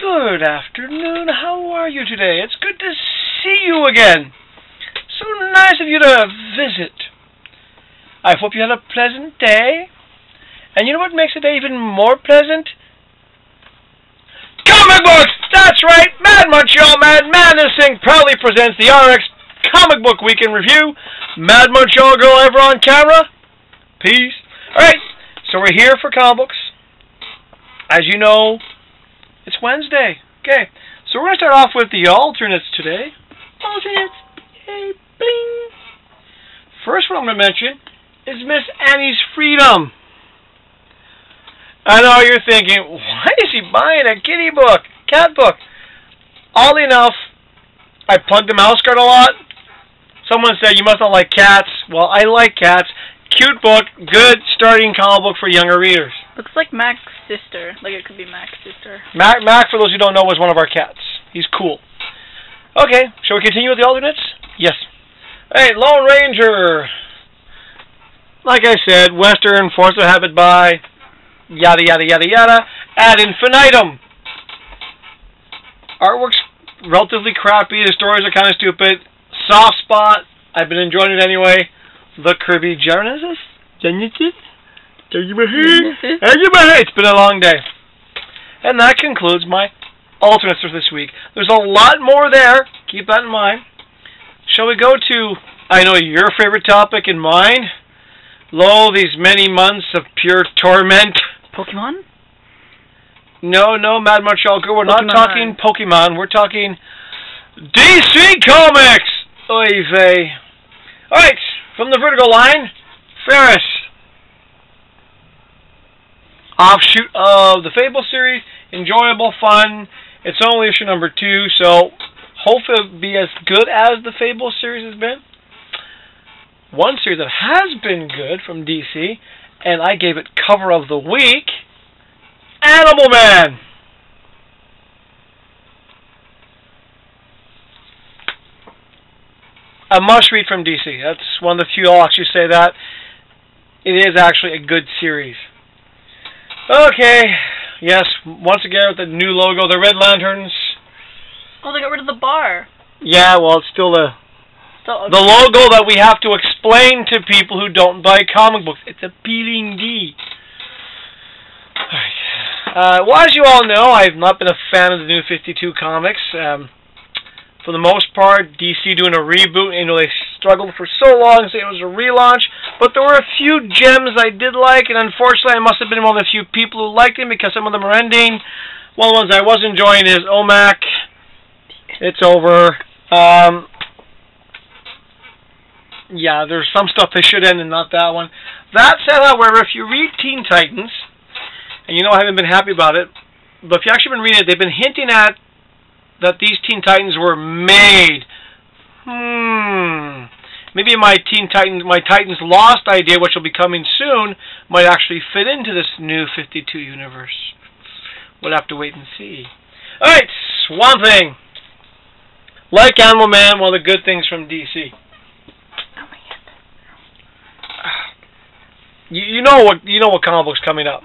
Good afternoon. How are you today? It's good to see you again. So nice of you to visit. I hope you had a pleasant day. And you know what makes a day even more pleasant? Comic books! That's right! Mad Montreal Mad Madness Inc. proudly presents the RX Comic Book Week in Review. Mad Montreal Girl ever on camera? Peace. Alright, so we're here for comic books. As you know, it's Wednesday. Okay, so we're going to start off with the alternates today. Alternates. Yay, bling. First one I'm going to mention is Miss Annie's Freedom. I know you're thinking, why is he buying a kitty book, cat book? Oddly enough, I plug the mouse guard a lot. Someone said, you must not like cats. Well, I like cats. Cute book, good starting comic book for younger readers. Looks like Mac's sister. Like it could be Mac's sister. Mac, for those who don't know, was one of our cats. He's cool. Okay, shall we continue with the alternates? Yes. Hey, Lone Ranger. Like I said, Western, Force of Habit by, yada, yada, yada, yada, ad infinitum. Artwork's relatively crappy. The stories are kind of stupid. Soft spot. I've been enjoying it anyway. The Kirby Genesis? It's been a long day. And that concludes my alternates for this week. There's a lot more there. Keep that in mind. Shall we go to, I know, your favorite topic and mine? Lo, these many months of pure torment. Pokemon? No, Mad Montreal Girl. We're not talking Pokemon. We're talking DC Comics! Oy vey. Alright, from the Vertigo line, Ferris. Offshoot of the Fable series. Enjoyable, fun. It's only issue number 2, so hopefully it'll be as good as the Fable series has been. One series that has been good from DC, and I gave it cover of the week, Animal Man. A must-read from DC. That's one of the few I'll actually say that. It is actually a good series. Okay, yes, once again with the new logo, the Red Lanterns. Oh, they got rid of the bar. Yeah, well, it's still the logo that we have to explain to people who don't buy comic books. It's a PLD. Well, as you all know, I've not been a fan of the New 52 comics. For the most part, DC doing a reboot. You know, they struggled for so long, saying it was a relaunch. But there were a few gems I did like, and unfortunately, I must have been one of the few people who liked them because some of them are ending. One of the ones I was enjoying is OMAC. It's over. Yeah, there's some stuff they should end and not that one. That said, however, if you read Teen Titans, and you know I haven't been happy about it, but if you actually been reading it, they've been hinting at that these Teen Titans were made. Maybe my Titans Lost idea, which will be coming soon, might actually fit into this new 52 universe. We'll have to wait and see. Alright, Swamp Thing. Like Animal Man, one of the good things from DC. You know what comic book's coming up.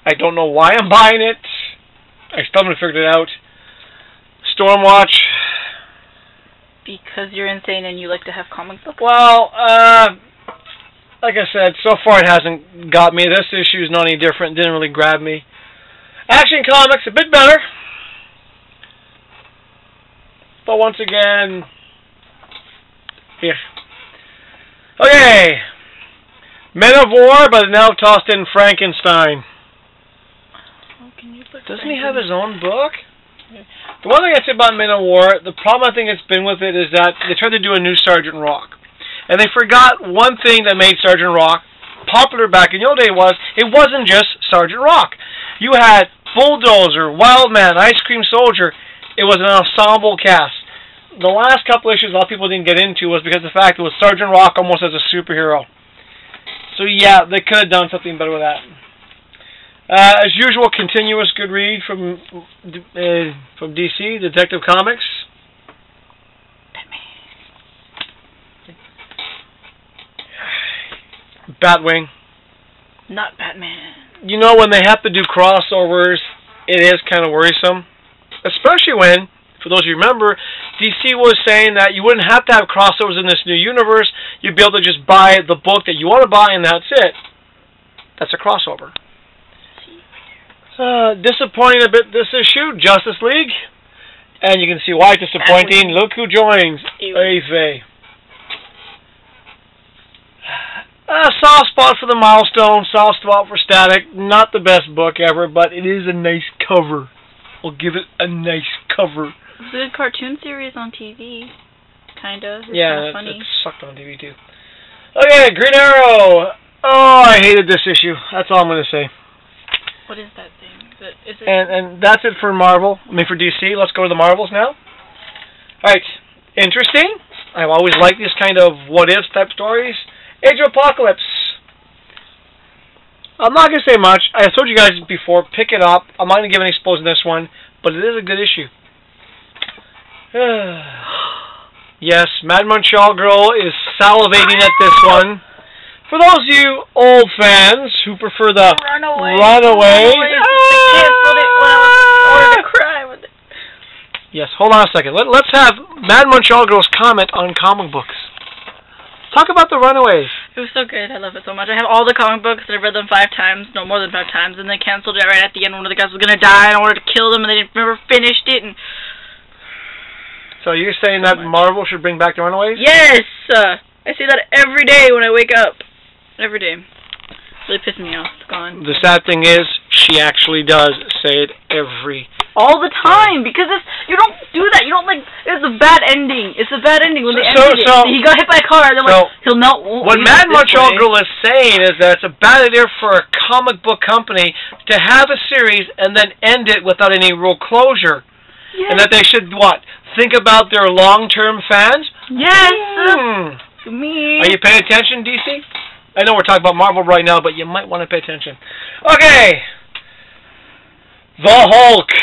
I don't know why I'm buying it. I still haven't figured it out. Stormwatch. Because you're insane and you like to have comic books? Well, like I said, so far it hasn't got me. This issue is not any different. Didn't really grab me. Action Comics, a bit better. But once again, yeah. Okay. Men of War, but now tossed in Frankenstein. Doesn't he have his own book? The one thing I say about Men of War, the problem I think it's been with it is that they tried to do a new Sergeant Rock. And they forgot one thing that made Sergeant Rock popular back in the old day was, it wasn't just Sergeant Rock. You had Bulldozer, Wildman, Ice Cream Soldier. It was an ensemble cast. The last couple issues a lot of people didn't get into was because of the fact it was Sergeant Rock almost as a superhero. So yeah, they could have done something better with that. As usual, continuous good read from DC, Detective Comics. Batwing. Not Batman. You know, when they have to do crossovers, it is kind of worrisome. Especially when, for those of you who remember, DC was saying that you wouldn't have to have crossovers in this new universe. You'd be able to just buy the book that you want to buy, and that's it. That's a crossover. Disappointing a bit this issue, Justice League. And you can see why it's disappointing. Look who joins. Ave. A soft spot for the Milestone, soft spot for Static. Not the best book ever, but it is a nice cover. We'll give it a nice cover. It's a good cartoon series on TV. Kinda. It's yeah, funny. It sucked on TV too. Okay, Green Arrow. Oh, I hated this issue. That's all I'm going to say. What is that thing? Is it and that's it for Marvel. I mean, for DC. Let's go to the Marvels now. Alright. Interesting. I've always liked these kind of what-if type stories. Age of Apocalypse. I'm not going to say much. I told you guys before, pick it up. I'm not going to give any spoilers in this one, but it is a good issue. Yes, Mad Montreal Girl is salivating at this one. For those of you old fans who prefer the Runaway. I canceled it when I wanted to cry with it. Yes, hold on a second. Let's have Mad Montreal Girl's comment on comic books. Talk about the Runaways. It was so good. I love it so much. I have all the comic books, and I've read them 5 times, no more than 5 times, and they canceled it right at the end. One of the guys was going to die, and I wanted to kill them, and they never finished it. And so you're saying that Marvel should bring back the Runaways? Yes! I say that every day when I wake up. Every day. It's really pissing me off. It's gone. The sad thing is, she actually does say it every all the time, because you don't do that. You don't it's a bad ending. It's a bad ending when they ended it. He got hit by a car, and then he'll melt. What Mad Montreal Girl is saying is that it's a bad idea for a comic book company to have a series and then end it without any real closure. Yes. And that they should, think about their long-term fans? Yes! Me. Are you paying attention, DC? I know we're talking about Marvel right now, but you might want to pay attention. Okay. The Hulk.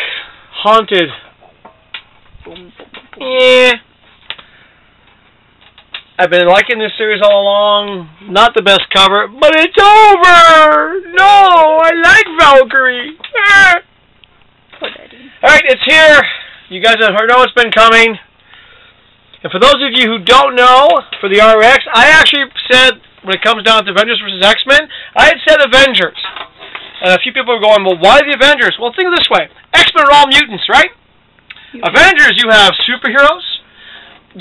Haunted. Yeah. I've been liking this series all along. Not the best cover, but it's over! No! I like Valkyrie! Alright, it's here. You guys have heard, it's been coming. And for those of you who don't know, for the RX, I actually said, when it comes down to Avengers vs. X-Men, I had said Avengers. And a few people are going, well, why the Avengers? Well, think of it this way. X-Men are all mutants, right? Avengers, you have superheroes,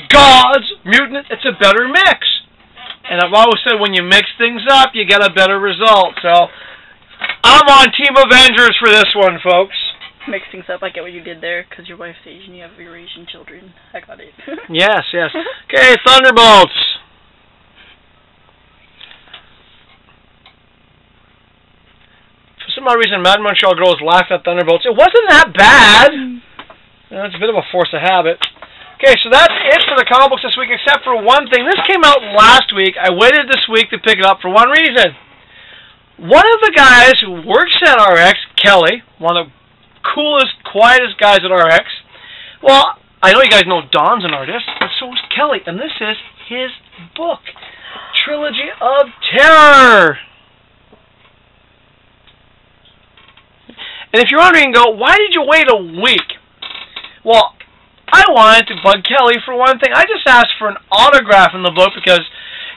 gods, mutants. It's a better mix. And I've always said when you mix things up, you get a better result. So, I'm on Team Avengers for this one, folks. Mix things up. I get what you did there, because your wife's Asian, you have your Asian children. I got it. Yes, yes. Okay, Thunderbolts. For some odd reason, Mad Montreal Girl is laughing at Thunderbolts. It wasn't that bad. It's a bit of a force of habit. Okay, so that's it for the comic books this week, except for one thing. This came out last week. I waited this week to pick it up for one reason. One of the guys who works at RX, Kelly, one of the coolest, quietest guys at RX. Well, I know you guys know Don's an artist, but so is Kelly, and this is his book, Trilogy of Terror. And if you're wondering, why did you wait a week? Well, I wanted to bug Kelly for one thing. I just asked for an autograph in the book because,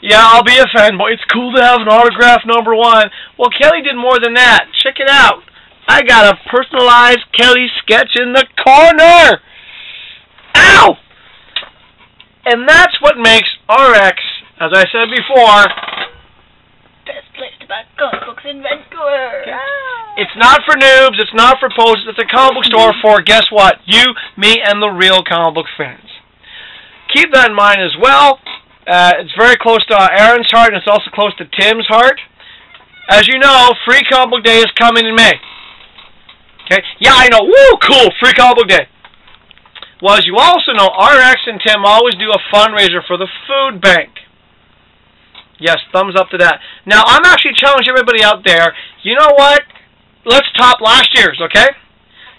yeah, I'll be a fanboy. It's cool to have an autograph, #1. Well, Kelly did more than that. Check it out. I got a personalized Kelly sketch in the corner. Ow! And that's what makes RX, as I said before, best place to buy comic books in Vancouver. Okay. It's not for noobs. It's not for posers. It's a comic book store for, guess what? You, me, and the real comic book fans. Keep that in mind as well. It's very close to Aaron's heart, and it's also close to Tim's heart. As you know, Free Comic Book Day is coming in May. Okay? Yeah, I know. Woo, cool. Free Comic Book Day. Well, as you also know, RX and Tim always do a fundraiser for the food bank. Yes, thumbs up to that. Now, I'm actually challenging everybody out there. You know what? Let's top last year's, okay?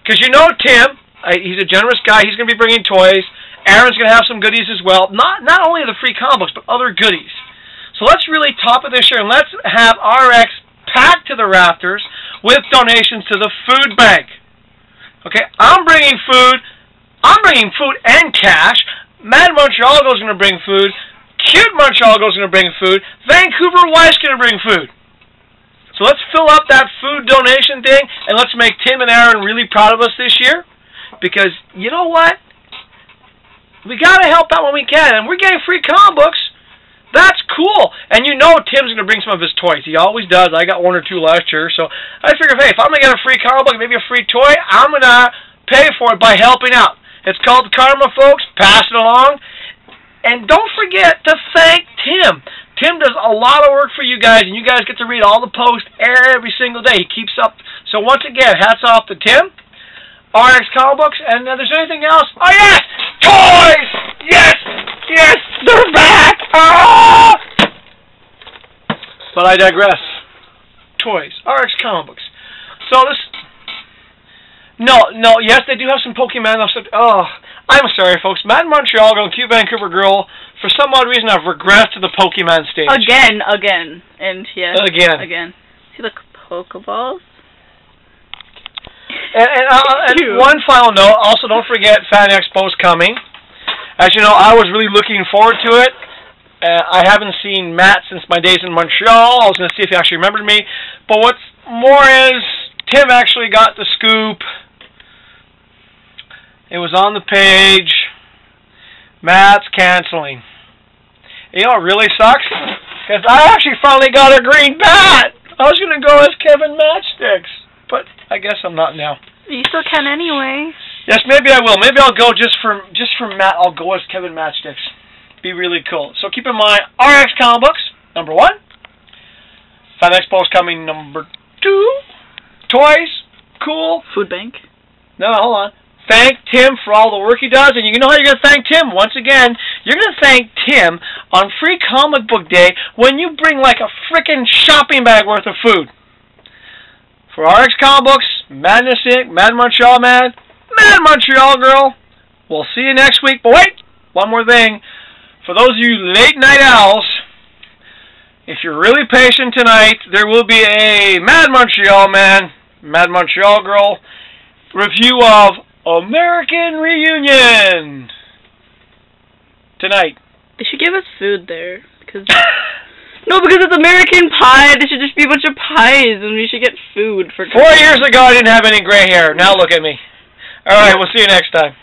Because you know Tim, he's a generous guy. He's going to be bringing toys. Aaron's going to have some goodies as well. Not only the free comic books, but other goodies. So let's really top it this year, and let's have RX packed to the rafters with donations to the food bank. Okay, I'm bringing food. I'm bringing food and cash. Mad Montreal Girl's going to bring food. Cute Montreal Girl's going to bring food. Vancouver Wife's going to bring food. So let's fill up that food donation thing, and let's make Tim and Aaron really proud of us this year. Because, you know what? We got to help out when we can. And we're getting free comic books. That's cool. And you know Tim's going to bring some of his toys. He always does. I got 1 or 2 last year. So I figured, hey, if I'm going to get a free comic book, maybe a free toy, I'm going to pay for it by helping out. It's called Karma, folks. Pass it along. And don't forget to thank Tim. Tim does a lot of work for you guys, and you guys get to read all the posts every single day. He keeps up. So once again, hats off to Tim, RX Comic Books, and there's anything else? Oh, yes! Toys! Yes! Yes! They're back! Ah! But I digress. Toys. RX Comic Books. So this... No, yes, they do have some Pokemon. Oh, I'm sorry, folks. Mad Montreal Girl and Cute Vancouver Girl, for some odd reason, I've regressed to the Pokemon stage. Again. And yes. Again. See the Pokeballs? And one final note, also don't forget Fan Expo's coming. As you know, I was really looking forward to it. I haven't seen Matt since my days in Montreal. I was going to see if he actually remembered me. But what's more is, Tim actually got the scoop. It was on the page. Matt's canceling. You know what really sucks? Because I actually finally got a green bat. I was going to go as Kevin Matchsticks. But I guess I'm not now. You still can anyway. Yes, maybe I will. Maybe I'll go just for Matt. I'll go as Kevin Matchsticks. Be really cool. So keep in mind, RX Comic Books, number 1. Fan Expo's coming, number 2. Toys, cool. Food bank. No, hold on. Thank Tim for all the work he does, and you know how you're going to thank Tim? Once again, you're going to thank Tim on Free Comic Book Day when you bring like a frickin' shopping bag worth of food. For RX Comic Books, Madness Inc., Mad Montreal Man, Mad Montreal Girl, we'll see you next week. But wait, one more thing. For those of you late night owls, if you're really patient tonight, there will be a Mad Montreal Man, Mad Montreal Girl review of American Reunion tonight. They should give us food there. No, because it's American Pie. There should just be a bunch of pies, and we should get food for 4 years ago, I didn't have any gray hair. Now look at me. All right, we'll see you next time.